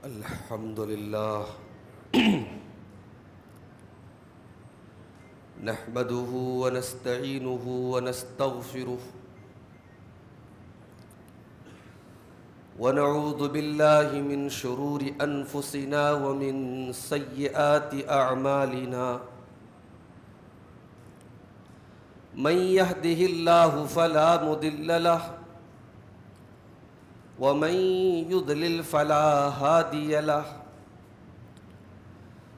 الحمد لله نحمده ونستعينه ونستغفره ونعوذ بالله من شرور أنفسنا ومن سيئات أعمالنا من يهده الله فلا مضل له ومن يضلل فلا هادي له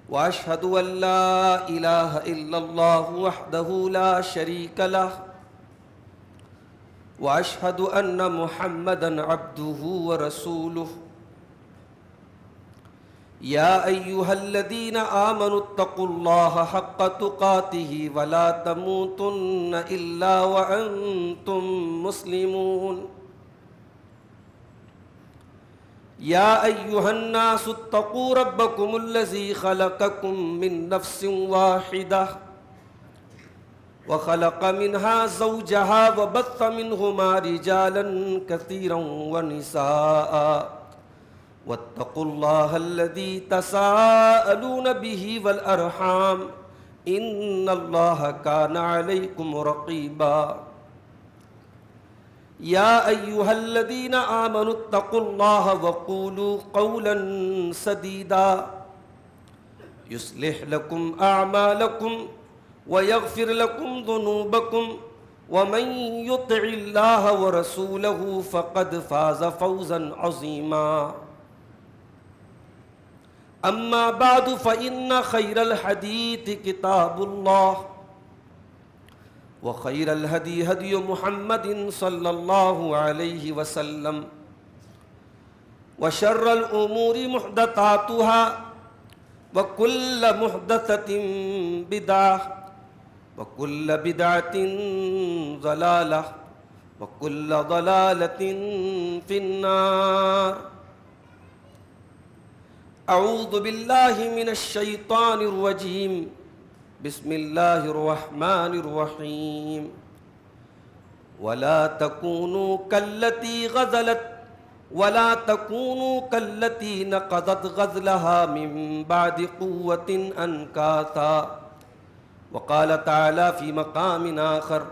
وأشهد أن لا إله إلا الله وحده لا شريك له وأشهد أن محمدًا عبده ورسوله يا أيها الذين آمنوا اتقوا الله حق تقاته ولا تموتن إلا وأنتم مسلمون يا أيها الناس اتقوا ربكم الذي خلقكم من نفس واحدة وخلق منها زوجها وبث منهما رجالا كثيرا ونساء واتقوا الله الذي تساءلون به والأرحام إن الله كان عليكم رقيبا يا أيها الذين آمنوا اتقوا الله وقولوا قولا سديدا يصلح لكم أعمالكم ويغفر لكم ذنوبكم ومن يطع الله ورسوله فقد فاز فوزا عظيما أما بعد فإن خير الحديث كتاب الله وخير الهدي هدي محمد صلى الله عليه وسلم وشر الأمور محدثاتها وكل محدثة بدعة وكل بدعة ضلالة وكل ضلالة في النار أعوذ بالله من الشيطان الرجيم بسم الله الرحمن الرحيم ولا تكونوا كالتي نقضت غزلها من بعد قوة أنكاثا وقال تعالى في مقام آخر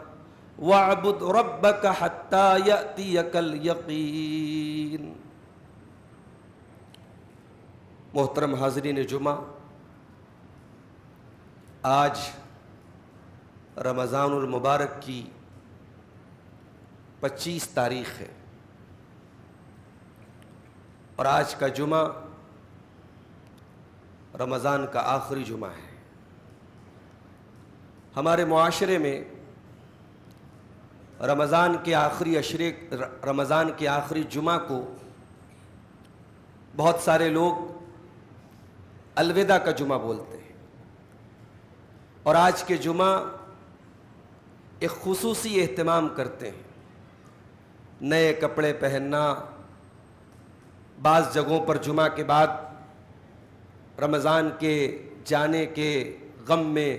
واعبد ربك حتى يأتيك اليقين. محترم حاضرین جمعہ، آج رمضان المبارک کی 25 تاریخ ہے اور آج کا جمعہ رمضان کا آخری جمعہ ہے. ہمارے معاشرے میں رمضان کے آخری جمعہ کو بہت سارے لوگ الوداع کا جمعہ بولتے ہیں، اور آج کے جمعہ ایک خصوصی اہتمام کرتے ہیں. نئے کپڑے پہننا، بعض جگہوں پر جمعہ کے بعد رمضان کے جانے کے غم میں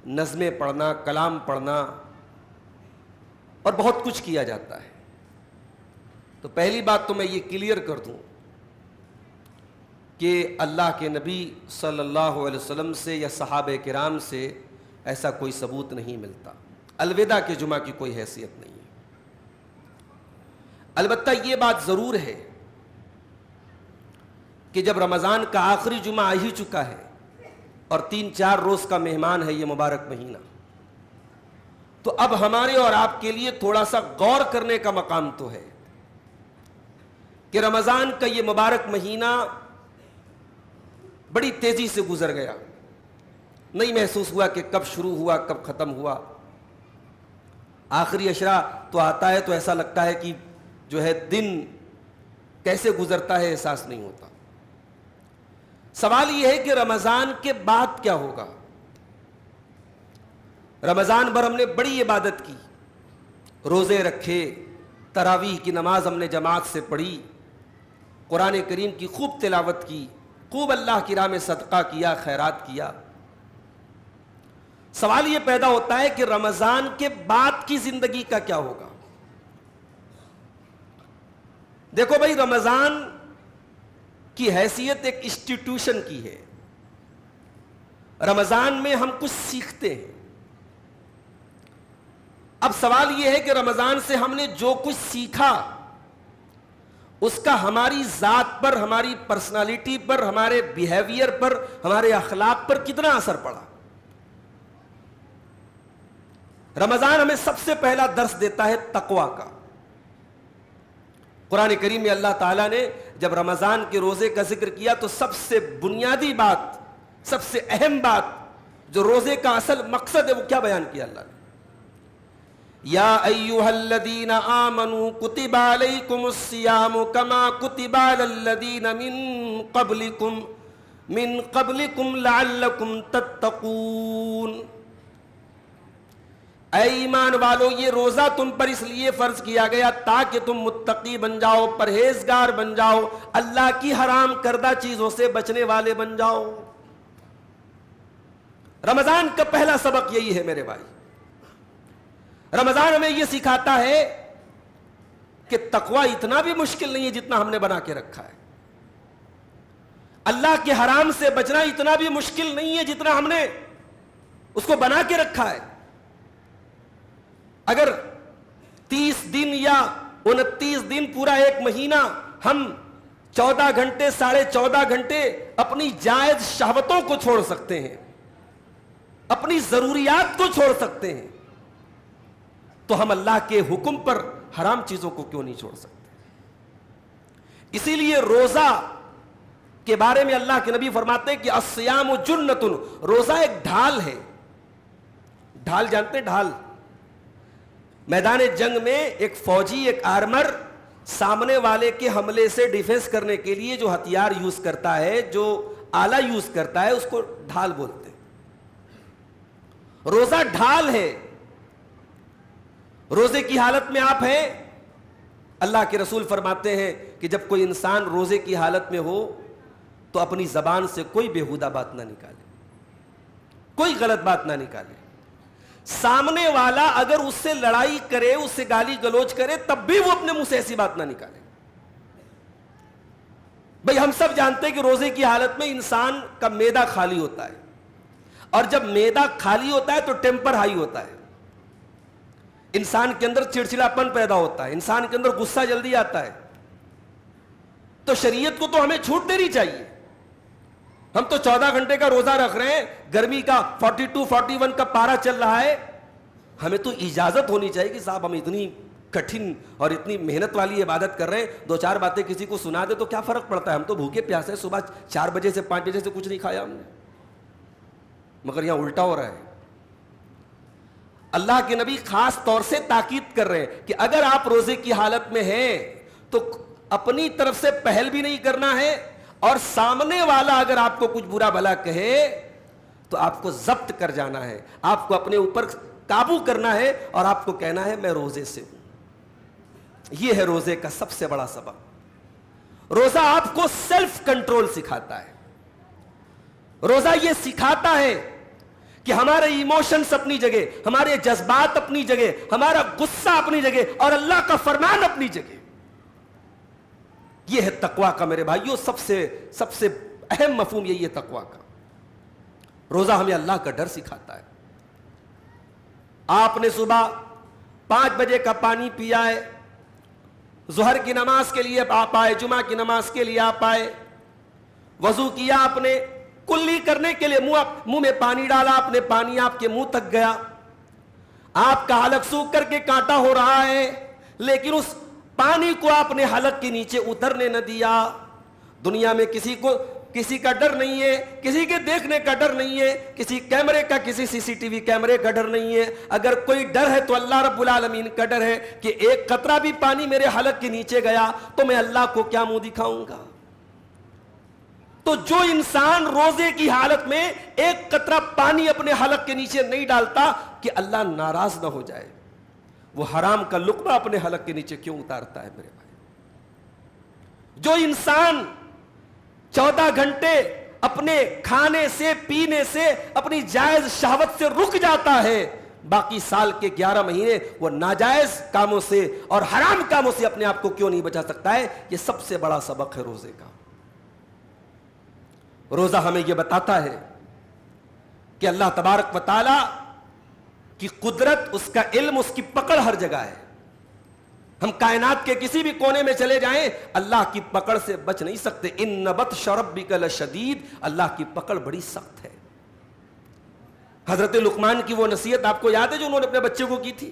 نظمیں پڑھنا، کلام پڑھنا اور بہت کچھ کیا جاتا ہے. تو پہلی بات تو میں یہ کلیئر کر دوں کہ اللہ کے نبی صلی اللہ علیہ وسلم سے یا صحابہ کرام سے ایسا کوئی ثبوت نہیں ملتا. الوداع کے جمعہ کی کوئی حیثیت نہیں ہے. البتہ یہ بات ضرور ہے کہ جب رمضان کا آخری جمعہ آ ہی چکا ہے اور 3-4 روز کا مہمان ہے یہ مبارک مہینہ، تو اب ہمارے اور آپ کے لیے تھوڑا سا غور کرنے کا مقام تو ہے کہ رمضان کا یہ مبارک مہینہ بڑی تیزی سے گزر گیا. نہیں محسوس ہوا کہ کب شروع ہوا کب ختم ہوا. آخری عشرہ تو آتا ہے تو ایسا لگتا ہے کہ جو ہے دن کیسے گزرتا ہے احساس نہیں ہوتا. سوال یہ ہے کہ رمضان کے بعد کیا ہوگا. رمضان بھر ہم نے بڑی عبادت کی، روزے رکھے، تراویح کی نماز ہم نے جماعت سے پڑھی، قرآن کریم کی خوب تلاوت کی، خوب اللہ کی راہ میں صدقہ کیا، خیرات کیا. سوال یہ پیدا ہوتا ہے کہ رمضان کے بعد کی زندگی کا کیا ہوگا. دیکھو بھائی، رمضان کی حیثیت ایک انسٹیٹیوشن کی ہے. رمضان میں ہم کچھ سیکھتے ہیں. اب سوال یہ ہے کہ رمضان سے ہم نے جو کچھ سیکھا اس کا ہماری ذات پر، ہماری پرسنالٹی پر، ہمارے بیہیویئر پر، ہمارے اخلاق پر کتنا اثر پڑا. رمضان ہمیں سب سے پہلا درس دیتا ہے تقوی کا. قرآن کریم میں اللہ تعالیٰ نے جب رمضان کے روزے کا ذکر کیا تو سب سے بنیادی بات، سب سے اہم بات جو روزے کا اصل مقصد ہے وہ کیا بیان کیا اللہ نے؟ یا ایھا الذین آمنوا کتب علیکم الصیام کما کتب علی الذین من قبلکم لعلکم تتقون. اے ایمان والو، یہ روزہ تم پر اس لیے فرض کیا گیا تاکہ تم متقی بن جاؤ، پرہیزگار بن جاؤ، اللہ کی حرام کردہ چیزوں سے بچنے والے بن جاؤ. رمضان کا پہلا سبق یہی ہے میرے بھائی. رمضان ہمیں یہ سکھاتا ہے کہ تقوی اتنا بھی مشکل نہیں ہے جتنا ہم نے بنا کے رکھا ہے. اللہ کے حرام سے بچنا اتنا بھی مشکل نہیں ہے جتنا ہم نے اس کو بنا کے رکھا ہے. اگر 30 دن یا 29 دن پورا ایک مہینہ ہم 14 گھنٹے 14.5 گھنٹے اپنی جائز شہوتوں کو چھوڑ سکتے ہیں، اپنی ضروریات کو چھوڑ سکتے ہیں، تو ہم اللہ کے حکم پر حرام چیزوں کو کیوں نہیں چھوڑ سکتے؟ اسی لیے روزہ کے بارے میں اللہ کے نبی فرماتے ہیں کہ الصیام جنۃ، روزہ ایک ڈھال ہے. ڈھال جانتے ہیں؟ ڈھال میدان جنگ میں ایک فوجی، ایک آرمر سامنے والے کے حملے سے ڈیفنس کرنے کے لیے جو ہتھیار یوز کرتا ہے، جو آلہ یوز کرتا ہے، اس کو ڈھال بولتے ہیں. روزہ ڈھال ہے. روزے کی حالت میں آپ ہیں، اللہ کے رسول فرماتے ہیں کہ جب کوئی انسان روزے کی حالت میں ہو تو اپنی زبان سے کوئی بیہودہ بات نہ نکالے، کوئی غلط بات نہ نکالے. سامنے والا اگر اس سے لڑائی کرے، اس سے گالی گلوچ کرے، تب بھی وہ اپنے منہ سے ایسی بات نہ نکالے. بھئی ہم سب جانتے ہیں کہ روزے کی حالت میں انسان کا معدہ خالی ہوتا ہے، اور جب معدہ خالی ہوتا ہے تو ٹیمپر ہائی ہوتا ہے، انسان کے اندر چڑچڑاپن پیدا ہوتا ہے، انسان کے اندر غصہ جلدی آتا ہے. تو شریعت کو تو ہمیں چھوٹ دینی چاہیے. ہم تو 14 گھنٹے کا روزہ رکھ رہے ہیں، گرمی کا 42 41 کا پارا چل رہا ہے. ہمیں تو اجازت ہونی چاہیے کہ صاحب ہم اتنی کٹھن اور اتنی محنت والی عبادت کر رہے ہیں، 2-4 باتیں کسی کو سنا دے تو کیا فرق پڑتا ہے؟ ہم تو بھوکے پیاسے صبح 4 بجے سے 5 بجے سے کچھ نہیں کھایا ہم نے. مگر یہاں الٹا ہو رہا ہے. اللہ کے نبی خاص طور سے تاکید کر رہے ہیں کہ اگر آپ روزے کی حالت میں ہیں تو اپنی طرف سے پہل بھی نہیں کرنا ہے، اور سامنے والا اگر آپ کو کچھ برا بھلا کہے تو آپ کو ضبط کر جانا ہے، آپ کو اپنے اوپر قابو کرنا ہے اور آپ کو کہنا ہے میں روزے سے ہوں. یہ ہے روزے کا سب سے بڑا سبق. روزہ آپ کو سیلف کنٹرول سکھاتا ہے. روزہ یہ سکھاتا ہے کہ ہمارے ایموشنز اپنی جگہ، ہمارے جذبات اپنی جگہ، ہمارا غصہ اپنی جگہ، اور اللہ کا فرمان اپنی جگہ. یہ ہے تقوی کا میرے بھائیوں سب سے اہم مفہوم یہی ہے تقوی کا. روزہ ہمیں اللہ کا ڈر سکھاتا ہے. آپ نے صبح 5 بجے کا پانی پیا ہے، ظہر کی نماز کے لیے آپ آئے، جمعہ کی نماز کے لیے آپ آئے، وضو کیا آپ نے، کلی کرنے کے لیے منہ میں پانی ڈالا آپ نے، پانی آپ کے منہ تک گیا، آپ کا حلق سوکھ کر کے کانٹا ہو رہا ہے، لیکن اس پانی کو آپ نے حلق کے نیچے اترنے نہ دیا. دنیا میں کسی کا ڈر نہیں ہے، کسی کے دیکھنے کا ڈر نہیں ہے، کسی کیمرے کا، کسی CCTV کیمرے کا ڈر نہیں ہے. اگر کوئی ڈر ہے تو اللہ رب العالمین کا ڈر ہے کہ ایک قطرہ بھی پانی میرے حلق کے نیچے گیا تو میں اللہ کو کیا منہ دکھاؤں گا. تو جو انسان روزے کی حالت میں ایک قطرہ پانی اپنے حلق کے نیچے نہیں ڈالتا کہ اللہ ناراض نہ ہو جائے، وہ حرام کا لقمہ اپنے حلق کے نیچے کیوں اتارتا ہے میرے بھائی؟ جو انسان 14 گھنٹے اپنے کھانے سے، پینے سے، اپنی جائز شہوت سے رک جاتا ہے، باقی سال کے 11 مہینے وہ ناجائز کاموں سے اور حرام کاموں سے اپنے آپ کو کیوں نہیں بچا سکتا ہے؟ یہ سب سے بڑا سبق ہے روزے کا. روزہ ہمیں یہ بتاتا ہے کہ اللہ تبارک و تعالی کی قدرت، اس کا علم، اس کی پکڑ ہر جگہ ہے. ہم کائنات کے کسی بھی کونے میں چلے جائیں اللہ کی پکڑ سے بچ نہیں سکتے. ان بطش ربک لشدید، اللہ کی پکڑ بڑی سخت ہے. حضرت لقمان کی وہ نصیحت آپ کو یاد ہے جو انہوں نے اپنے بچے کو کی تھی؟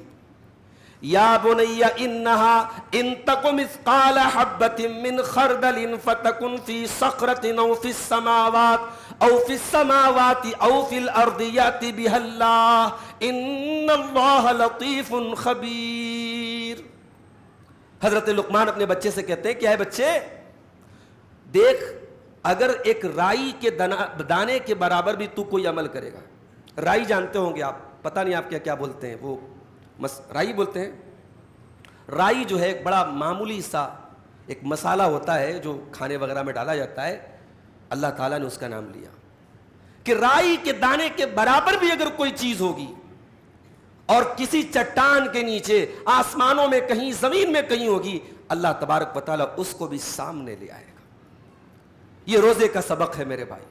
یا بنی انہا ان تک مثقال حبۃ من خردل فتکن فی صخرۃ او فی السماوات او فی السماوات او فی الارض یأت بها اللہ ان اللہ لطیف خبیر. حضرت لقمان اپنے بچے سے کہتے ہیں کہ اے بچے دیکھ، اگر ایک رائی کے دانے کے برابر بھی تو کوئی عمل کرے گا. رائی جانتے ہوں گے آپ، پتہ نہیں آپ کیا کیا بولتے ہیں، وہ رائی بولتے ہیں. رائی جو ہے ایک بڑا معمولی سا ایک مسالہ ہوتا ہے جو کھانے وغیرہ میں ڈالا جاتا ہے. اللہ تعالیٰ نے اس کا نام لیا کہ رائی کے دانے کے برابر بھی اگر کوئی چیز ہوگی اور کسی چٹان کے نیچے، آسمانوں میں کہیں، زمین میں کہیں ہوگی، اللہ تبارک و تعالیٰ اس کو بھی سامنے لے آئے گا. یہ روزے کا سبق ہے میرے بھائی.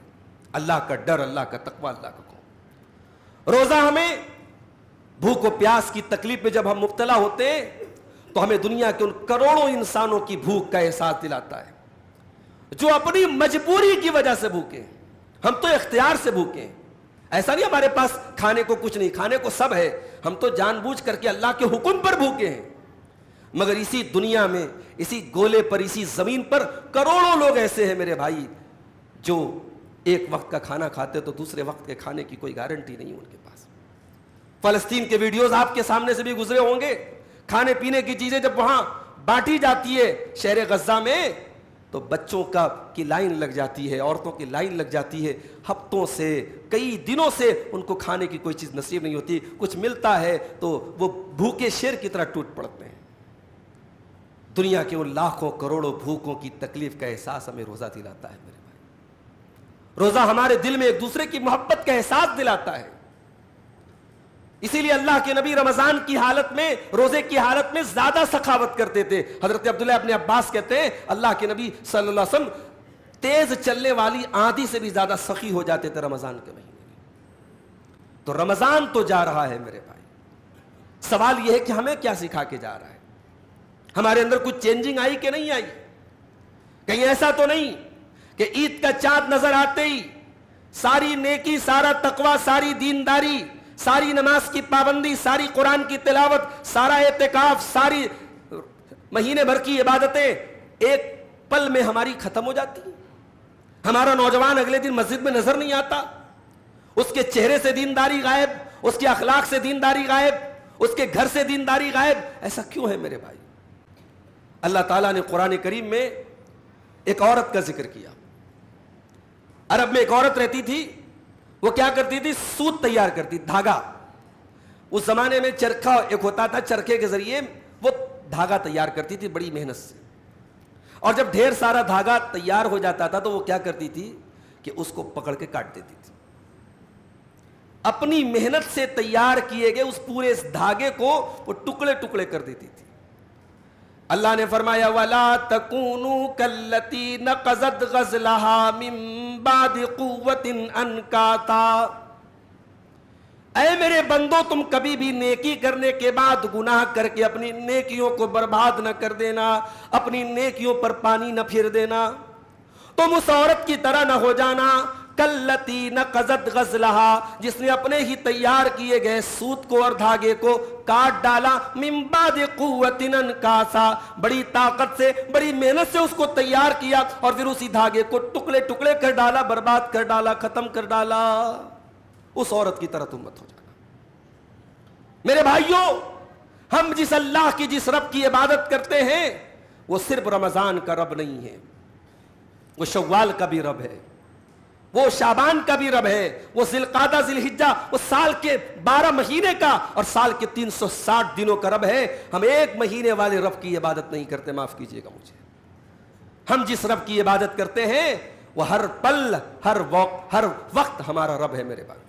اللہ کا ڈر، اللہ کا تقوی، اللہ کا خوف. روزہ ہمیں بھوک و پیاس کی تکلیف میں جب ہم مبتلا ہوتے ہیں تو ہمیں دنیا کے ان کروڑوں انسانوں کی بھوک کا احساس دلاتا ہے جو اپنی مجبوری کی وجہ سے بھوکے. ہم تو اختیار سے بھوکے ہیں. ایسا نہیں ہمارے پاس کھانے کو کچھ نہیں، کھانے کو سب ہے. ہم تو جان بوجھ کر کے اللہ کے حکم پر بھوکے ہیں. مگر اسی دنیا میں، اسی گولے پر، اسی زمین پر کروڑوں لوگ ایسے ہیں میرے بھائی جو ایک وقت کا کھانا کھاتے تو دوسرے وقت کے کھانے کی کوئی گارنٹی نہیں ان کے پاس. فلسطین کے ویڈیوز آپ کے سامنے سے بھی گزرے ہوں گے. کھانے پینے کی چیزیں جب وہاں بانٹی جاتی ہے شہر غزہ میں تو بچوں کی لائن لگ جاتی ہے، عورتوں کی لائن لگ جاتی ہے. ہفتوں سے، کئی دنوں سے ان کو کھانے کی کوئی چیز نصیب نہیں ہوتی. کچھ ملتا ہے تو وہ بھوکے شیر کی طرح ٹوٹ پڑتے ہیں. دنیا کے ان لاکھوں کروڑوں بھوکوں کی تکلیف کا احساس ہمیں روزہ دلاتا ہے میرے بھائی. روزہ ہمارے دل میں ایک دوسرے کی محبت کا احساس دلاتا ہے. اسی لیے اللہ کے نبی رمضان کی حالت میں، روزے کی حالت میں زیادہ سخاوت کرتے تھے. حضرت عبداللہ ابن عباس کہتے ہیں اللہ کے نبی صلی اللہ علیہ وسلم تیز چلنے والی آندھی سے بھی زیادہ سخی ہو جاتے تھے رمضان کے مہینے میں. تو رمضان تو جا رہا ہے میرے بھائی. سوال یہ ہے کہ ہمیں کیا سکھا کے جا رہا ہے؟ ہمارے اندر کچھ چینجنگ آئی کہ نہیں آئی؟ کہیں ایسا تو نہیں کہ عید کا چاند نظر آتے ہی ساری نیکی، سارا تقوی، ساری دینداری، ساری نماز کی پابندی، ساری قرآن کی تلاوت، سارا اعتکاف، ساری مہینے بھر کی عبادتیں ایک پل میں ہماری ختم ہو جاتی ہیں؟ ہمارا نوجوان اگلے دن مسجد میں نظر نہیں آتا، اس کے چہرے سے دینداری غائب، اس کے اخلاق سے دینداری غائب، اس کے گھر سے دینداری غائب. ایسا کیوں ہے میرے بھائی؟ اللہ تعالیٰ نے قرآن کریم میں ایک عورت کا ذکر کیا. عرب میں ایک عورت رہتی تھی، وہ کیا کرتی تھی؟ سوت تیار کرتی، دھاگا. اس زمانے میں چرخہ ایک ہوتا تھا، چرخے کے ذریعے وہ دھاگا تیار کرتی تھی بڑی محنت سے. اور جب ڈھیر سارا دھاگا تیار ہو جاتا تھا تو وہ کیا کرتی تھی کہ اس کو پکڑ کے کاٹ دیتی تھی. اپنی محنت سے تیار کیے گئے اس پورے اس دھاگے کو وہ ٹکڑے ٹکڑے کر دیتی تھی. اللہ نے فرمایا وَلَا تَكُونُوا كَالَّتِي نَقَضَتْ غَزْلَهَا مِن بَعْدِ قُوَّةٍ أَنْكَاثًا. اے میرے بندو، تم کبھی بھی نیکی کرنے کے بعد گناہ کر کے اپنی نیکیوں کو برباد نہ کر دینا، اپنی نیکیوں پر پانی نہ پھر دینا. تم اس عورت کی طرح نہ ہو جانا کلتی نقضت غزلها، جس نے اپنے ہی تیار کیے گئے سوت کو اور دھاگے کو کاٹ ڈالا. من بعد قوت انکاسا، بڑی طاقت سے، بڑی محنت سے اس کو تیار کیا اور پھر اسی دھاگے کو ٹکڑے ٹکڑے کر ڈالا، برباد کر ڈالا، ختم کر ڈالا. اس عورت کی طرح تم مت ہو جانا. میرے بھائیوں، ہم جس اللہ کی، جس رب کی عبادت کرتے ہیں وہ صرف رمضان کا رب نہیں ہے، وہ شوال کا بھی رب ہے، وہ شعبان کا بھی رب ہے، وہ ذی القعدہ ذی الحجہ، وہ سال کے 12 مہینے کا اور سال کے 360 دنوں کا رب ہے. ہم ایک مہینے والے رب کی عبادت نہیں کرتے، معاف کیجئے گا مجھے. ہم جس رب کی عبادت کرتے ہیں وہ ہر پل، ہر وقت ہمارا رب ہے میرے بھائی.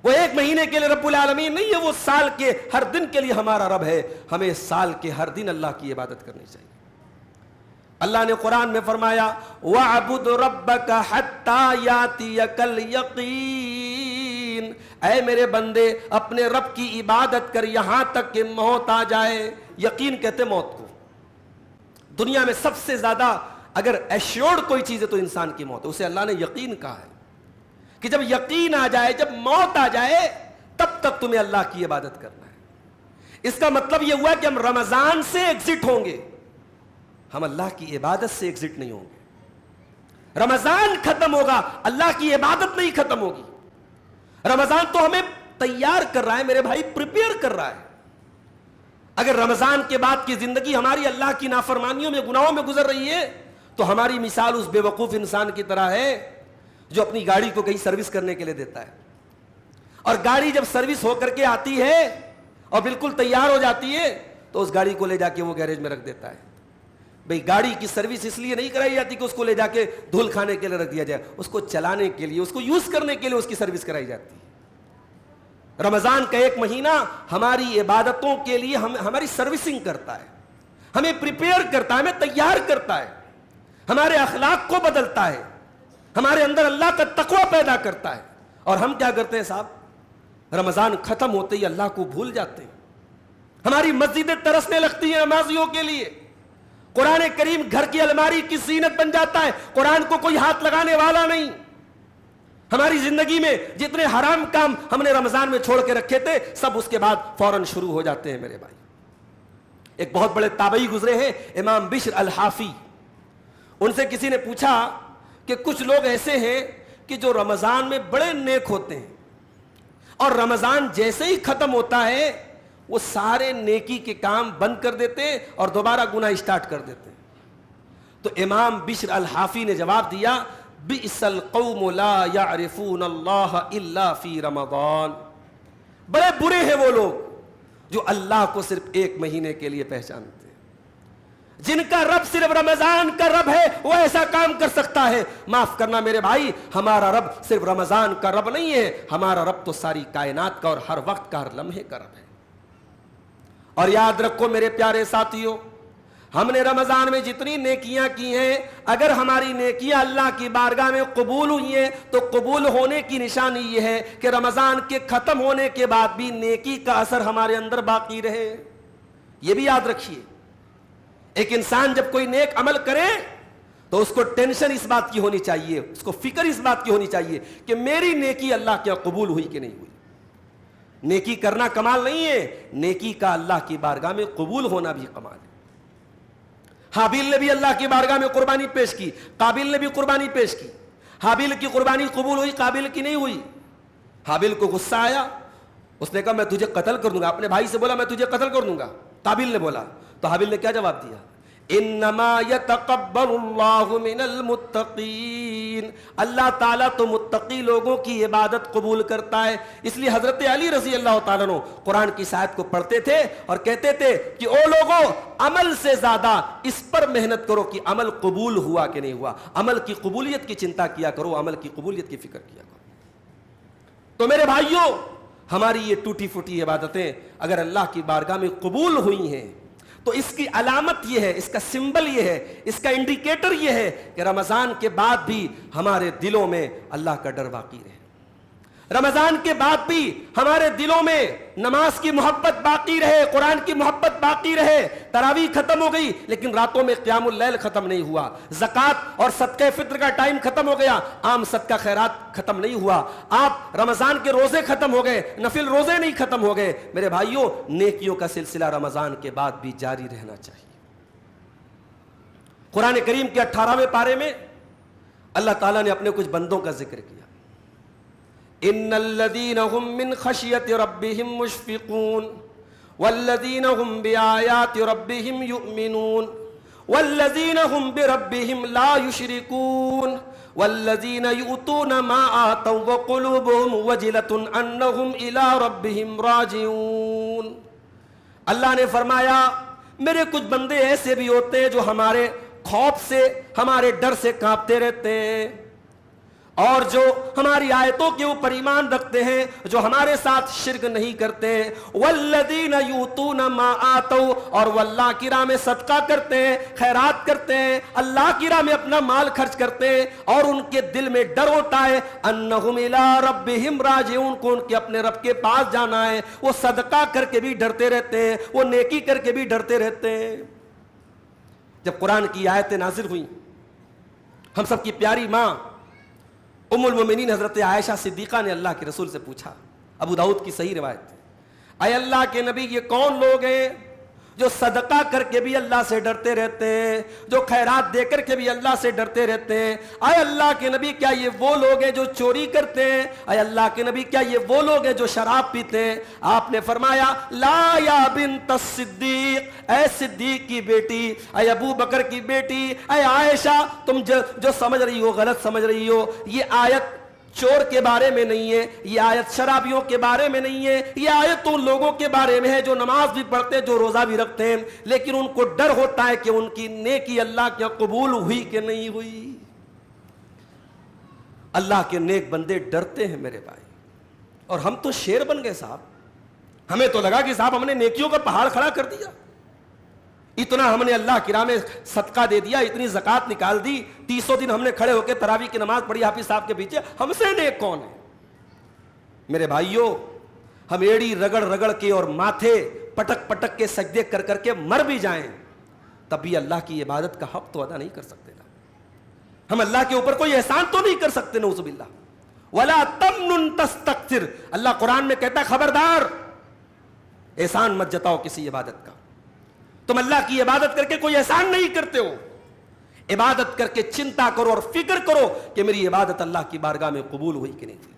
وہ ایک مہینے کے لیے رب العالمین نہیں ہے، وہ سال کے ہر دن کے لیے ہمارا رب ہے. ہمیں سال کے ہر دن اللہ کی عبادت کرنی چاہیے. اللہ نے قرآن میں فرمایا وَاعْبُدْ رَبَّكَ حَتَّى يَأْتِيَكَ الْيَقِينُ، اے میرے بندے اپنے رب کی عبادت کر یہاں تک کہ موت آ جائے۔ یقین کہتے موت کو، دنیا میں سب سے زیادہ اگر ایشورڈ کوئی چیز ہے تو انسان کی موت ہے، اسے اللہ نے یقین کہا ہے کہ جب یقین آ جائے، جب موت آ جائے تب تک تمہیں اللہ کی عبادت کرنا ہے۔ اس کا مطلب یہ ہوا کہ ہم رمضان سے ایگزٹ ہوں گے، ہم اللہ کی عبادت سے ایگزٹ نہیں ہوں گے۔ رمضان ختم ہوگا، اللہ کی عبادت نہیں ختم ہوگی۔ رمضان تو ہمیں تیار کر رہا ہے میرے بھائی، پریپیئر کر رہا ہے۔ اگر رمضان کے بعد کی زندگی ہماری اللہ کی نافرمانیوں میں، گناہوں میں گزر رہی ہے تو ہماری مثال اس بے وقوف انسان کی طرح ہے جو اپنی گاڑی کو کہیں سروس کرنے کے لیے دیتا ہے، اور گاڑی جب سروس ہو کر کے آتی ہے اور بالکل تیار ہو جاتی ہے تو اس گاڑی کو لے جا کے وہ گیریج میں رکھ دیتا ہے۔ بھئی گاڑی کی سروس اس لیے نہیں کرائی جاتی کہ اس کو لے جا کے دھول کھانے کے لیے رکھ دیا جائے، اس کو چلانے کے لیے، اس کو یوز کرنے کے لیے اس کی سروس کرائی جاتی ہے۔ رمضان کا ایک مہینہ ہماری عبادتوں کے لیے ہماری سروسنگ کرتا ہے، ہمیں پریپیئر کرتا ہے، ہمیں تیار کرتا ہے، ہمارے اخلاق کو بدلتا ہے، ہمارے اندر اللہ کا تقوی پیدا کرتا ہے۔ اور ہم کیا کرتے ہیں صاحب، رمضان ختم ہوتے ہی اللہ کو بھول جاتے ہیں۔ ہماری مسجدیں ترسنے لگتی ہیں نمازیوں کے لیے، قرآن کریم گھر کی الماری کی زینت بن جاتا ہے، قرآن کو کوئی ہاتھ لگانے والا نہیں۔ ہماری زندگی میں جتنے حرام کام ہم نے رمضان میں چھوڑ کے رکھے تھے سب اس کے بعد فوراً شروع ہو جاتے ہیں میرے بھائی۔ ایک بہت بڑے تابعی گزرے ہیں امام بشر الحافی، ان سے کسی نے پوچھا کہ کچھ لوگ ایسے ہیں کہ جو رمضان میں بڑے نیک ہوتے ہیں اور رمضان جیسے ہی ختم ہوتا ہے وہ سارے نیکی کے کام بند کر دیتے ہیں اور دوبارہ گناہ اسٹارٹ کر دیتے ہیں۔ تو امام بشر الحافی نے جواب دیا بئس القوم لا يعرفون اللہ الا فی رمضان، بڑے برے ہیں وہ لوگ جو اللہ کو صرف ایک مہینے کے لیے پہچانتے ہیں، جن کا رب صرف رمضان کا رب ہے وہ ایسا کام کر سکتا ہے۔ معاف کرنا میرے بھائی، ہمارا رب صرف رمضان کا رب نہیں ہے، ہمارا رب تو ساری کائنات کا اور ہر وقت کا، ہر لمحے کا رب ہے۔ اور یاد رکھو میرے پیارے ساتھیوں، ہم نے رمضان میں جتنی نیکیاں کی ہیں، اگر ہماری نیکیاں اللہ کی بارگاہ میں قبول ہوئی ہیں تو قبول ہونے کی نشانی یہ ہے کہ رمضان کے ختم ہونے کے بعد بھی نیکی کا اثر ہمارے اندر باقی رہے۔ یہ بھی یاد رکھیے، ایک انسان جب کوئی نیک عمل کرے تو اس کو ٹینشن اس بات کی ہونی چاہیے، اس کو فکر اس بات کی ہونی چاہیے کہ میری نیکی اللہ کے قبول ہوئی کہ نہیں ہوئی۔ نیکی کرنا کمال نہیں ہے، نیکی کا اللہ کی بارگاہ میں قبول ہونا بھی کمال ہے۔ حابیل نے بھی اللہ کی بارگاہ میں قربانی پیش کی، قابیل نے بھی قربانی پیش کی، حابیل کی قربانی قبول ہوئی، قابیل کی نہیں ہوئی۔ حابیل کو غصہ آیا، اس نے کہا میں تجھے قتل کر دوں گا، اپنے بھائی سے بولا میں تجھے قتل کر دوں گا۔ قابیل نے بولا تو حابیل نے کیا جواب دیا؟ انما یتقبل اللہ من المتقین، اللہ تعالیٰ تو متقی لوگوں کی عبادت قبول کرتا ہے۔ اس لیے حضرت علی رضی اللہ تعالیٰ عنہ قرآن کی اس آیت کو پڑھتے تھے اور کہتے تھے کہ او لوگوں، عمل سے زیادہ اس پر محنت کرو کہ عمل قبول ہوا کہ نہیں ہوا، عمل کی قبولیت کی چنتا کیا کرو، عمل کی قبولیت کی فکر کیا کرو۔ تو میرے بھائیوں، ہماری یہ ٹوٹی پھوٹی عبادتیں اگر اللہ کی بارگاہ میں قبول ہوئی ہیں تو اس کی علامت یہ ہے، اس کا سمبل یہ ہے، اس کا انڈیکیٹر یہ ہے کہ رمضان کے بعد بھی ہمارے دلوں میں اللہ کا ڈر باقی رہے، رمضان کے بعد بھی ہمارے دلوں میں نماز کی محبت باقی رہے، قرآن کی محبت باقی رہے۔ تراویح ختم ہو گئی لیکن راتوں میں قیام اللیل ختم نہیں ہوا، زکوٰۃ اور صدقہ فطر کا ٹائم ختم ہو گیا، عام صدقہ خیرات ختم نہیں ہوا، آپ رمضان کے روزے ختم ہو گئے، نفل روزے نہیں ختم ہو گئے۔ میرے بھائیوں، نیکیوں کا سلسلہ رمضان کے بعد بھی جاری رہنا چاہیے۔ قرآن کریم کے 18ویں پارے میں اللہ تعالیٰ نے اپنے کچھ بندوں کا ذکر کیا، ان الذين هم من خشية ربهم مشفقون والذين هم بآيات ربهم يؤمنون والذين هم بربهم لا يشركون والذين يؤتون ما آتوا وقلوبهم وجلة أنهم إلى ربهم راجعون۔ اللہ نے فرمایا میرے کچھ بندے ایسے بھی ہوتے ہیں جو ہمارے خوف سے، ہمارے ڈر سے کانپتے رہتے ہیں، اور جو ہماری آیتوں کے اوپر ایمان رکھتے ہیں، جو ہمارے ساتھ شرک نہیں کرتے ہیں، والذین یؤتون ما آتوا، اور وہ اللہ کی راہ میں صدقہ کرتے ہیں، خیرات کرتے ہیں، اللہ کی راہ میں اپنا مال خرچ کرتے ہیں، اور ان کے دل میں ڈر ہوتا ہے انہم الی ربہم راجعون، کو ان کے اپنے رب کے پاس جانا ہے، وہ صدقہ کر کے بھی ڈرتے رہتے ہیں، وہ نیکی کر کے بھی ڈرتے رہتے ہیں۔ جب قرآن کی آیتیں نازل ہوئیں، ہم سب کی پیاری ماں ام المومنین حضرت عائشہ صدیقہ نے اللہ کے رسول سے پوچھا، ابو داؤد کی صحیح روایت ہے، اے اللہ کے نبی یہ کون لوگ ہیں جو صدقہ کر کے بھی اللہ سے ڈرتے رہتے ہیں، جو خیرات دے کر کے بھی اللہ سے ڈرتے رہتے ہیں؟ اے اللہ کے نبی کیا یہ وہ لوگ ہیں جو چوری کرتے ہیں؟ اے اللہ کے نبی کیا یہ وہ لوگ ہیں جو شراب پیتے ہیں؟ آپ نے فرمایا لا یا بنت الصدیق، اے صدیق کی بیٹی، اے ابو بکر کی بیٹی، اے عائشہ، تم جو سمجھ رہی ہو غلط سمجھ رہی ہو۔ یہ آیت چور کے بارے میں نہیں ہے، یہ آیت شرابیوں کے بارے میں نہیں ہے، یہ آیت ان لوگوں کے بارے میں ہے جو نماز بھی پڑھتے ہیں، جو روزہ بھی رکھتے ہیں، لیکن ان کو ڈر ہوتا ہے کہ ان کی نیکی اللہ کے قبول ہوئی کہ نہیں ہوئی۔ اللہ کے نیک بندے ڈرتے ہیں میرے بھائی، اور ہم تو شیر بن گئے صاحب، ہمیں تو لگا کہ صاحب ہم نے نیکیوں کا پہاڑ کھڑا کر دیا، اتنا ہم نے اللہ کی راہ میں صدقہ دے دیا، اتنی زکوٰۃ نکال دی، 300 دن ہم نے کھڑے ہو کے تراویح کی نماز پڑھی حافظ صاحب کے پیچھے، ہم سے نیک کون ہے؟ میرے بھائیوں، ہم ایڑی رگڑ رگڑ کے اور ماتھے پٹک پٹک کے سجدے کر کر کے مر بھی جائیں، تب بھی اللہ کی عبادت کا حق تو ادا نہیں کر سکتے نا، ہم اللہ کے اوپر کوئی احسان تو نہیں کر سکتے، نعوذ باللہ۔ وَلَا تَمْنُن تَسْتَكْثِرْ، اللہ قرآن میں کہتا ہے خبردار، احسان مت جتاؤ کسی عبادت کا، تم اللہ کی عبادت کر کے کوئی احسان نہیں کرتے ہو، عبادت کر کے چنتا کرو اور فکر کرو کہ میری عبادت اللہ کی بارگاہ میں قبول ہوئی کہ نہیں ہوئی۔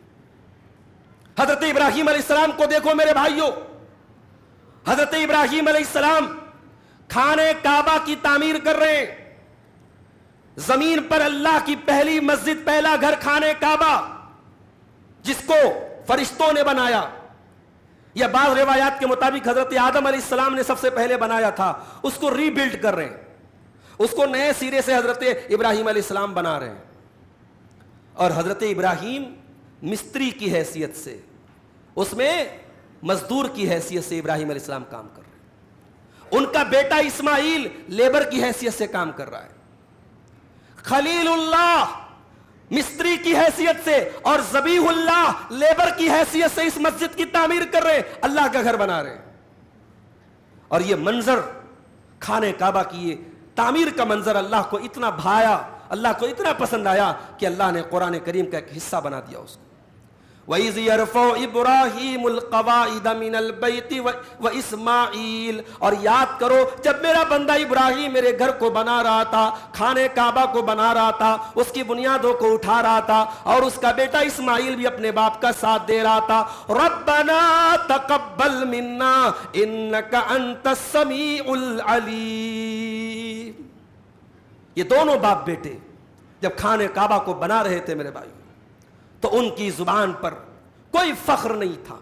حضرت ابراہیم علیہ السلام کو دیکھو میرے بھائیوں، حضرت ابراہیم علیہ السلام خانے کعبہ کی تعمیر کر رہے ہیں، زمین پر اللہ کی پہلی مسجد، پہلا گھر خانے کعبہ، جس کو فرشتوں نے بنایا، یا بعض روایات کے مطابق حضرت آدم علیہ السلام نے سب سے پہلے بنایا تھا، اس کو ری بلڈ کر رہے ہیں، اس کو نئے سرے سے حضرت ابراہیم علیہ السلام بنا رہے ہیں، اور حضرت ابراہیم مستری کی حیثیت سے، اس میں مزدور کی حیثیت سے ابراہیم علیہ السلام کام کر رہے ہیں، ان کا بیٹا اسماعیل لیبر کی حیثیت سے کام کر رہا ہے، خلیل اللہ مستری کی حیثیت سے اور ذبیح اللہ لیبر کی حیثیت سے اس مسجد کی تعمیر کر رہے ہیں، اللہ کا گھر بنا رہے ہیں۔ اور یہ منظر خانے کعبہ کی یہ تعمیر کا منظر اللہ کو اتنا بھایا، اللہ کو اتنا پسند آیا کہ اللہ نے قرآن کریم کا ایک حصہ بنا دیا اس کو۔ وَإِذْ يَرْفَعُ إِبْرَاهِيمُ الْقَوَاعِدَ مِنَ الْبَيْتِ وَإِسْمَاعِيلُ، اور یاد کرو جب میرا بندہ ابراہیم میرے گھر کو بنا رہا تھا، خانے کعبہ کو بنا رہا تھا، اس کی بنیادوں کو اٹھا رہا تھا، اور اس کا بیٹا اسماعیل بھی اپنے باپ کا ساتھ دے رہا تھا، رَبَّنَا تَقَبَّلْ مِنَّا إِنَّكَ أَنْتَ السَّمِيعُ الْعَلِيمُ۔ یہ دونوں باپ بیٹے جب خانے کعبہ کو بنا رہے تھے میرے بھائی، تو ان کی زبان پر کوئی فخر نہیں تھا،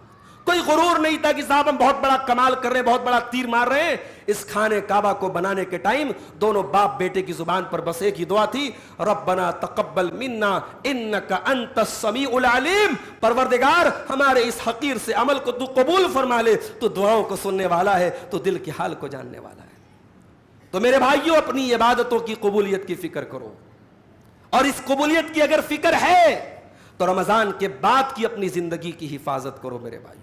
کوئی غرور نہیں تھا کہ صاحب ہم بہت بڑا کمال کر رہے ہیں، بہت بڑا تیر مار رہے ہیں۔ اس خانے کعبہ کو بنانے کے ٹائم دونوں باپ بیٹے کی زبان پر بس ایک ہی دعا تھی، ربنا تقبل منا انک انت السمیع العلیم، پروردگار ہمارے اس حقیر سے عمل کو تو قبول فرما لے، تو دعاؤں کو سننے والا ہے، تو دل کے حال کو جاننے والا ہے۔ تو میرے بھائیوں، اپنی عبادتوں کی قبولیت کی فکر کرو، اور اس قبولیت کی اگر فکر ہے تو رمضان کے بعد کی اپنی زندگی کی حفاظت کرو میرے بھائی۔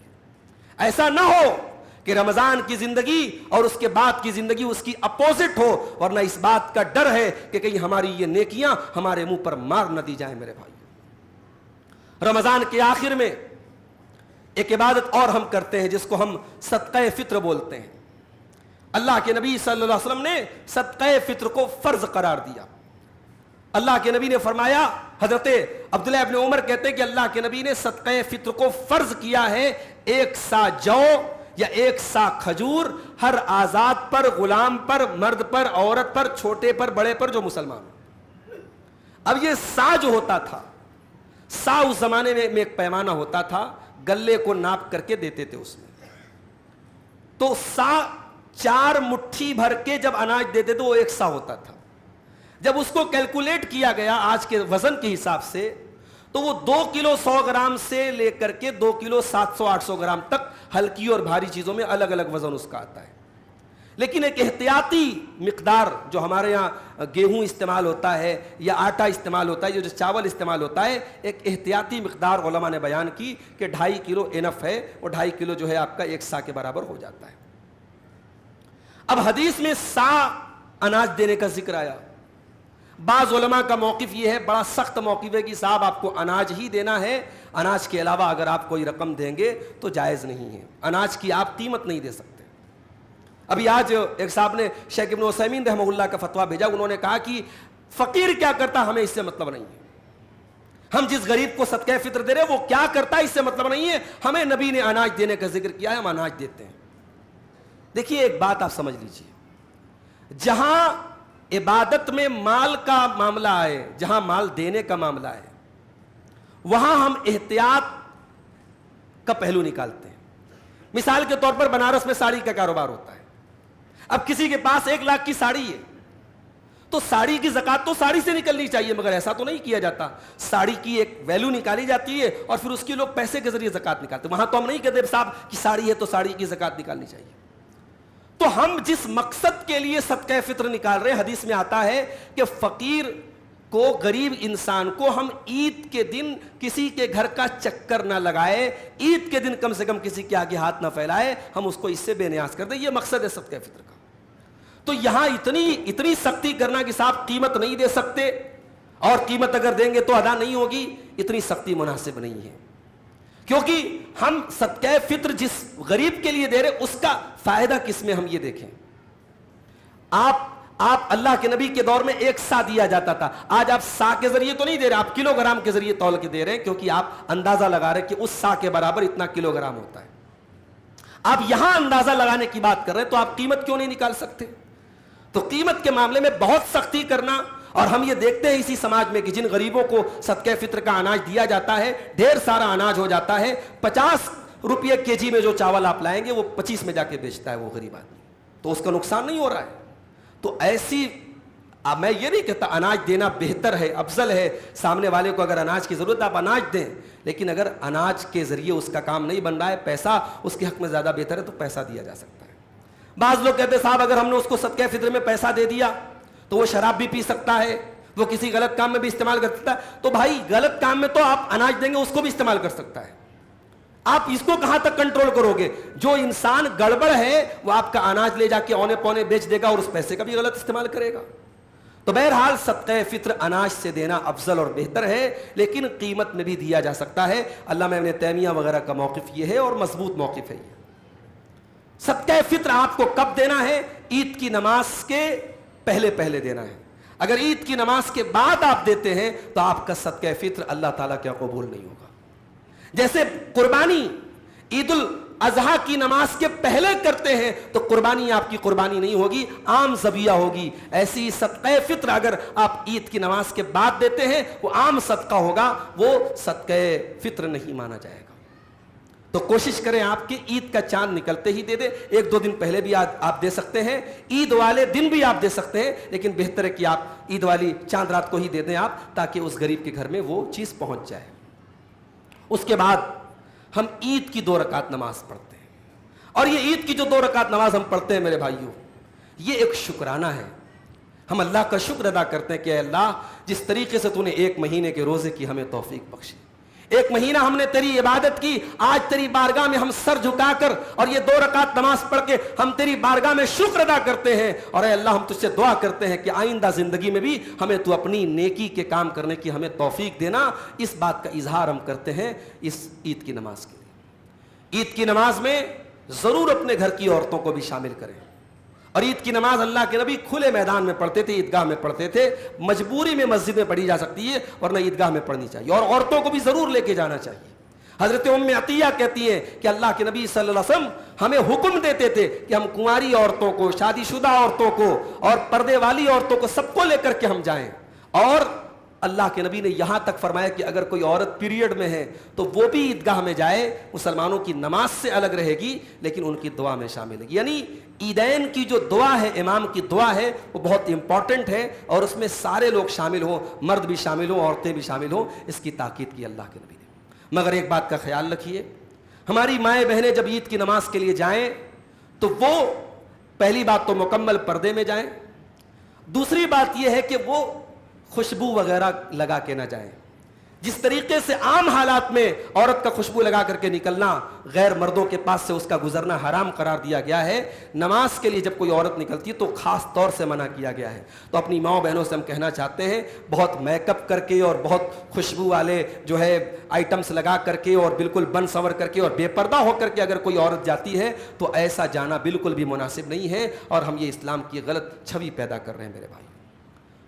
ایسا نہ ہو کہ رمضان کی زندگی اور اس کے بعد کی زندگی اس کی اپوزٹ ہو، ورنہ اس بات کا ڈر ہے کہ کہیں ہماری یہ نیکیاں ہمارے منہ پر مار نہ دی جائیں میرے بھائی۔ رمضان کے آخر میں ایک عبادت اور ہم کرتے ہیں جس کو ہم صدقہ فطر بولتے ہیں۔ اللہ کے نبی صلی اللہ علیہ وسلم نے صدقہ فطر کو فرض قرار دیا۔ اللہ کے نبی نے فرمایا، حضرت عبداللہ ابن عمر کہتے ہیں کہ اللہ کے نبی نے صدقہ فطر کو فرض کیا ہے 1 سا جو یا 1 سا کھجور ہر آزاد پر، غلام پر، مرد پر، عورت پر، چھوٹے پر، بڑے پر جو مسلمان ہو۔ اب یہ سا جو ہوتا تھا، سا اس زمانے میں ایک پیمانہ ہوتا تھا، گلے کو ناپ کر کے دیتے تھے اس میں، تو سا 4 مٹھی بھر کے جب اناج دیتے تھے وہ 1 سا ہوتا تھا۔ جب اس کو کیلکولیٹ کیا گیا آج کے وزن کے حساب سے، تو وہ 2 کلو 100 گرام سے لے کر کے 2 کلو 700-800 گرام تک ہلکی اور بھاری چیزوں میں الگ الگ وزن اس کا آتا ہے. لیکن ایک احتیاطی مقدار جو ہمارے یہاں گیہوں استعمال ہوتا ہے یا آٹا استعمال ہوتا ہے، جو چاول استعمال ہوتا ہے، ایک احتیاطی مقدار علماء نے بیان کی کہ 2.5 کلو انف ہے، اور 2.5 کلو جو ہے آپ کا 1 سا کے برابر ہو جاتا ہے. اب حدیث میں سا اناج دینے کا ذکر آیا. بعض علماء کا موقف یہ ہے، بڑا سخت موقف ہے، کہ صاحب آپ کو اناج ہی دینا ہے، اناج کے علاوہ اگر آپ کوئی رقم دیں گے تو جائز نہیں ہے، اناج کی آپ قیمت نہیں دے سکتے. ابھی آج ایک صاحب نے شیخ ابن عثیمین رحمہ اللہ کا فتویٰ بھیجا، انہوں نے کہا کہ فقیر کیا کرتا ہمیں اس سے مطلب نہیں ہے، ہم جس غریب کو صدقہ فطر دے رہے ہیں وہ کیا کرتا ہے اس سے مطلب نہیں ہے، ہمیں نبی نے اناج دینے کا ذکر کیا ہے، ہم اناج دیتے ہیں. دیکھیے ایک بات آپ سمجھ لیجئے، جہاں عبادت میں مال کا معاملہ آئے، جہاں مال دینے کا معاملہ ہے، وہاں ہم احتیاط کا پہلو نکالتے ہیں. مثال کے طور پر بنارس میں ساڑی کا کاروبار ہوتا ہے. اب کسی کے پاس 1 لاکھ کی ساڑی ہے تو ساڑی کی زکات تو ساڑی سے نکلنی چاہیے، مگر ایسا تو نہیں کیا جاتا. ساڑی کی ایک ویلیو نکالی جاتی ہے اور پھر اس کی لوگ پیسے کے ذریعے زکات نکالتے ہیں. وہاں تو ہم نہیں کہتے صاحب کہ ساڑی ہے تو ساڑی کی زکات نکالنی چاہیے. تو ہم جس مقصد کے لیے صدقہ فطر نکال رہے ہیں، حدیث میں آتا ہے کہ فقیر کو، غریب انسان کو ہم عید کے دن کسی کے گھر کا چکر نہ لگائے، عید کے دن کم سے کم کسی کے آگے ہاتھ نہ پھیلائے، ہم اس کو اس سے بے نیاز کر دیں. یہ مقصد ہے صدقہ فطر کا. تو یہاں اتنی سختی کرنا کہ صاحب قیمت نہیں دے سکتے، اور قیمت اگر دیں گے تو ادا نہیں ہوگی، اتنی سختی مناسب نہیں ہے. کیونکہ ہم صدقہ فطر جس غریب کے لیے دے رہے اس کا فائدہ کس میں، ہم یہ دیکھیں. آپ اللہ کے نبی کے دور میں 1 سا دیا جاتا تھا، آج آپ سا کے ذریعے تو نہیں دے رہے، آپ کلو گرام کے ذریعے تول کے دے رہے ہیں، کیونکہ آپ اندازہ لگا رہے کہ اس سا کے برابر اتنا کلو گرام ہوتا ہے. آپ یہاں اندازہ لگانے کی بات کر رہے ہیں تو آپ قیمت کیوں نہیں نکال سکتے؟ تو قیمت کے معاملے میں بہت سختی کرنا. اور ہم یہ دیکھتے ہیں اسی سماج میں کہ جن غریبوں کو صدقہ فطر کا اناج دیا جاتا ہے، ڈھیر سارا اناج ہو جاتا ہے، 50 روپے کے جی میں جو چاول آپ لائیں گے وہ 25 میں جا کے بیچتا ہے وہ غریب آدمی. تو اس کا نقصان نہیں ہو رہا ہے. تو ایسی، میں یہ نہیں کہتا اناج دینا بہتر ہے، افضل ہے، سامنے والے کو اگر اناج کی ضرورت ہے آپ اناج دیں، لیکن اگر اناج کے ذریعے اس کا کام نہیں بن رہا ہے، پیسہ اس کے حق میں زیادہ بہتر ہے تو پیسہ دیا جا سکتا ہے. بعض لوگ کہتے ہیں صاحب اگر ہم نے اس کو صدقہ فطر میں پیسہ دے دیا تو وہ شراب بھی پی سکتا ہے، وہ کسی غلط کام میں بھی استعمال کر سکتا ہے. تو بھائی غلط کام میں تو آپ اناج دیں گے اس کو بھی استعمال کر سکتا ہے. آپ اس کو کہاں تک کنٹرول کرو گے؟ جو انسان گڑبڑ ہے وہ آپ کا اناج لے جا کے اونے پونے بیچ دے گا اور اس پیسے کا بھی غلط استعمال کرے گا. تو بہرحال صدقہ فطر اناج سے دینا افضل اور بہتر ہے، لیکن قیمت میں بھی دیا جا سکتا ہے. علامہ ابن تیمیہ وغیرہ کا موقف یہ ہے اور مضبوط موقف ہے یہ. صدقہ فطر آپ کو کب دینا ہے؟ عید کی نماز کے پہلے دینا ہے. اگر عید کی نماز کے بعد آپ دیتے ہیں تو آپ کا صدقہ فطر اللہ تعالیٰ کیا قبول نہیں ہوگا. جیسے قربانی عید الاضحیٰ کی نماز کے پہلے کرتے ہیں تو قربانی آپ کی قربانی نہیں ہوگی، عام ذبیحہ ہوگی. ایسی صدقہ فطر اگر آپ عید کی نماز کے بعد دیتے ہیں وہ عام صدقہ ہوگا، وہ صدقہ فطر نہیں مانا جائے گا. تو کوشش کریں آپ کی عید کا چاند نکلتے ہی دے دیں. 1-2 دن پہلے بھی آپ دے سکتے ہیں، عید والے دن بھی آپ دے سکتے ہیں، لیکن بہتر ہے کہ آپ عید والی چاند رات کو ہی دے دیں آپ، تاکہ اس غریب کے گھر میں وہ چیز پہنچ جائے. اس کے بعد ہم عید کی 2 رکعت نماز پڑھتے ہیں، اور یہ عید کی جو 2 رکعت نماز ہم پڑھتے ہیں میرے بھائیوں، یہ ایک شکرانہ ہے. ہم اللہ کا شکر ادا کرتے ہیں کہ اے اللہ جس طریقے سے تو نے 1 مہینے کے روزے کی ہمیں توفیق بخشی، 1 مہینہ ہم نے تیری عبادت کی، آج تیری بارگاہ میں ہم سر جھکا کر اور یہ 2 رکعت نماز پڑھ کے ہم تیری بارگاہ میں شکر ادا کرتے ہیں. اور اے اللہ ہم تجھ سے دعا کرتے ہیں کہ آئندہ زندگی میں بھی ہمیں تو اپنی نیکی کے کام کرنے کی ہمیں توفیق دینا. اس بات کا اظہار ہم کرتے ہیں اس عید کی نماز کے لیے. عید کی نماز میں ضرور اپنے گھر کی عورتوں کو بھی شامل کریں. اور عید کی نماز اللہ کے نبی کھلے میدان میں پڑھتے تھے، عیدگاہ میں پڑھتے تھے. مجبوری میں مسجد میں پڑھی جا سکتی ہے ورنہ عیدگاہ میں پڑھنی چاہیے، اور عورتوں کو بھی ضرور لے کے جانا چاہیے. حضرت ام عطیہ کہتی ہیں کہ اللہ کے نبی صلی اللہ علیہ وسلم ہمیں حکم دیتے تھے کہ ہم کنواری عورتوں کو، شادی شدہ عورتوں کو اور پردے والی عورتوں کو سب کو لے کر کے ہم جائیں. اور اللہ کے نبی نے یہاں تک فرمایا کہ اگر کوئی عورت پیریڈ میں ہے تو وہ بھی عیدگاہ میں جائے، مسلمانوں کی نماز سے الگ رہے گی لیکن ان کی دعا میں شامل ہے. یعنی عیدین کی جو دعا ہے، امام کی دعا ہے، وہ بہت امپورٹنٹ ہے اور اس میں سارے لوگ شامل ہوں، مرد بھی شامل ہوں، عورتیں بھی شامل ہوں. اس کی تاکید کی اللہ کے نبی نے. مگر ایک بات کا خیال رکھیے، ہماری مائیں بہنیں جب عید کی نماز کے لیے جائیں تو وہ پہلی بات تو مکمل پردے میں جائیں. دوسری بات یہ ہے کہ وہ خوشبو وغیرہ لگا کے نہ جائیں. جس طریقے سے عام حالات میں عورت کا خوشبو لگا کر کے نکلنا، غیر مردوں کے پاس سے اس کا گزرنا حرام قرار دیا گیا ہے، نماز کے لیے جب کوئی عورت نکلتی ہے تو خاص طور سے منع کیا گیا ہے. تو اپنی ماؤں بہنوں سے ہم کہنا چاہتے ہیں، بہت میک اپ کر کے اور بہت خوشبو والے جو ہے آئٹمس لگا کر کے اور بالکل بن سنور کر کے اور بے پردہ ہو کر کے اگر کوئی عورت جاتی ہے تو ایسا جانا بالکل بھی مناسب نہیں ہے اور ہم یہ اسلام کی غلط چھوی پیدا کر رہے ہیں میرے بھائی.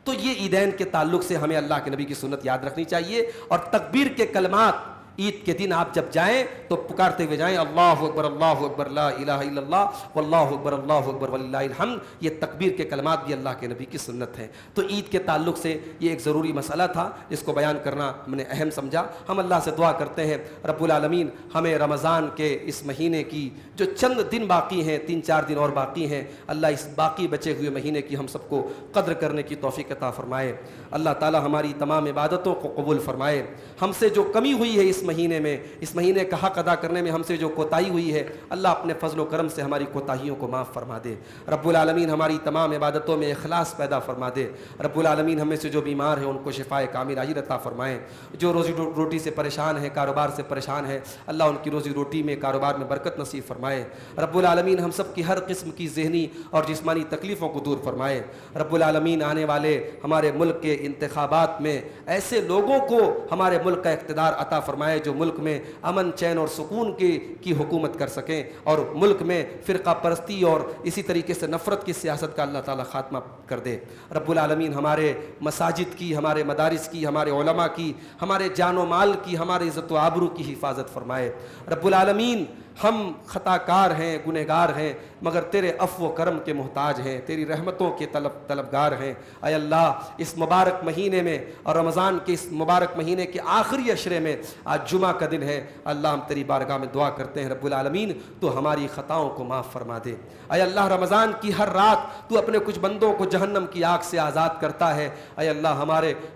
تو یہ عیدین کے تعلق سے ہمیں اللہ کے نبی کی سنت یاد رکھنی چاہیے. اور تکبیر کے کلمات عید کے دن آپ جب جائیں تو پکارتے ہوئے جائیں، اللہ اکبر لا الہ الا اللہ واللہ اکبر وللہ الحمد. یہ تکبیر کے کلمات بھی اللہ کے نبی کی سنت ہیں. تو عید کے تعلق سے یہ ایک ضروری مسئلہ تھا جس کو بیان کرنا ہم نے اہم سمجھا. ہم اللہ سے دعا کرتے ہیں رب العالمین ہمیں رمضان کے اس مہینے کی جو چند دن باقی ہیں، 3-4 دن اور باقی ہیں، اللہ اس باقی بچے ہوئے مہینے کی ہم سب کو قدر کرنے کی توفیق عطا فرمائے. اللہ تعالی ہماری تمام عبادتوں کو قبول فرمائے. ہم سے جو کمی ہوئی ہے اس مہینے میں، اس مہینے کا حق ادا کرنے میں ہم سے جو کوتاہی ہوئی ہے، اللہ اپنے فضل و کرم سے ہماری کوتاہیوں کو معاف فرما دے. رب العالمین ہماری تمام عبادتوں میں اخلاص پیدا فرما دے. رب العالمین ہمیں سے جو بیمار ہیں ان کو شفائے کامل عاجل عطا فرمائے. جو روزی روٹی سے پریشان ہیں، کاروبار سے پریشان ہیں، اللہ ان کی روزی روٹی میں، کاروبار میں برکت نصیب فرمائے. رب العالمین ہم سب کی ہر قسم کی ذہنی اور جسمانی تکلیفوں کو دور فرمائے. رب العالمین آنے والے ہمارے ملک کے انتخابات میں ایسے لوگوں کو ہمارے ملک کا اقتدار عطا فرمائے جو ملک میں امن، چین اور سکون کی حکومت کر سکیں اور ملک میں فرقہ پرستی اور اسی طریقے سے نفرت کی سیاست کا اللہ تعالیٰ خاتمہ کر دے. رب العالمین ہمارے مساجد کی، ہمارے مدارس کی، ہمارے علماء کی، ہمارے جان و مال کی، ہمارے عزت و آبرو کی حفاظت فرمائے. رب العالمین ہم خطا کار ہیں، گنہگار ہیں، مگر تیرے عفو و کرم کے محتاج ہیں، تیری رحمتوں کے طلبگار ہیں. اے اللہ اس مبارک مہینے میں اور رمضان کے اس مبارک مہینے کے آخری عشرے میں آج جمعہ کا دن ہے، اللہ ہم تیری بارگاہ میں دعا کرتے ہیں رب العالمین تو ہماری خطاؤں کو معاف فرما دے. اے اللہ رمضان کی ہر رات تو اپنے کچھ بندوں کو جہنم کی آگ سے آزاد کرتا ہے. اے اللہ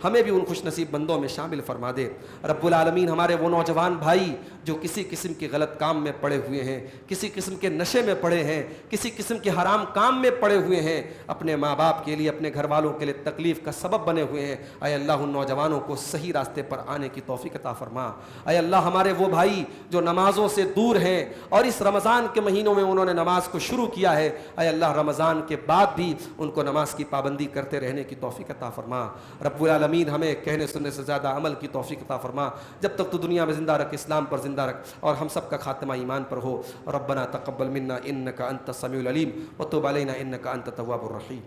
ہمیں بھی ان خوش نصیب بندوں میں شامل فرما دے. رب العالمین ہمارے وہ نوجوان بھائی جو کسی قسم کے غلط کام میں پڑے ہوئے ہیں، کسی قسم کے نشے میں پڑے ہیں، کسی قسم کے حرام کام میں پڑے ہوئے ہیں، اپنے ماں باپ کے لیے، اپنے گھر والوں کے لیے تکلیف کا سبب بنے ہوئے ہیں، اے اللہ ان نوجوانوں کو صحیح راستے پر آنے کی توفیق عطا فرما. اے اللہ ہمارے وہ بھائی جو نمازوں سے دور ہیں اور اس رمضان کے مہینوں میں انہوں نے نماز کو شروع کیا ہے، اے اللہ رمضان کے بعد بھی ان کو نماز کی پابندی کرتے رہنے کی توفیق عطا فرما. رب العالمین ہمیں کہنے سننے سے زیادہ عمل کی توفیق عطا فرما. جب تک تو دنیا میں زندہ رکھ، اسلام پر زندہ رکھ اور ہم سب کا خاتمہ ایمان پر ہو. ربنا تقبل منا انك انت السميع العليم وتب علينا انك انت التواب الرحيم.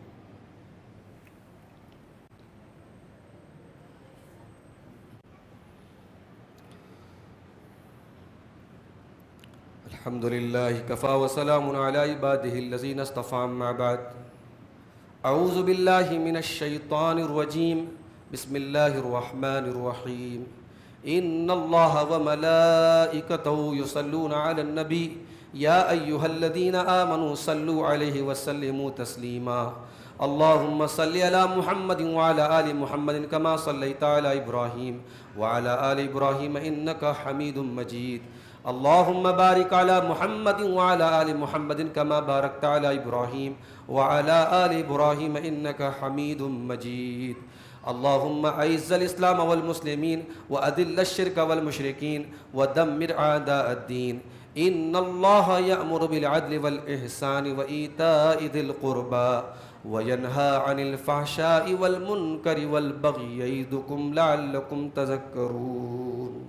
الحمد لله كفى وسلام على عباده الذين اصطفى. أما بعد أعوذ بالله من الشيطان الرجيم. بسم الله الرحمن الرحيم. إن الله وملائكته يصلون على النبي يا أيها الذين آمنوا صلوا عليه وسلموا تسليما. اللهم صل على محمد وعلى آل محمد كما صليت على إبراهيم وعلى آل إبراهيم إنك حميد مجيد. اللهم بارك على محمد وعلى آل محمد كما باركت على إبراهيم وعلى آل إبراهيم إنك حميد مجيد. اللهم أعز الإسلام والمسلمين وأذل الشرك والمشركين ودمر أعداء الدين. إن الله يأمر بالعدل والإحسان وإيتاء ذي القربى وينهى عن الفحشاء والمنكر والبغي يعظكم لعلكم تذكرون.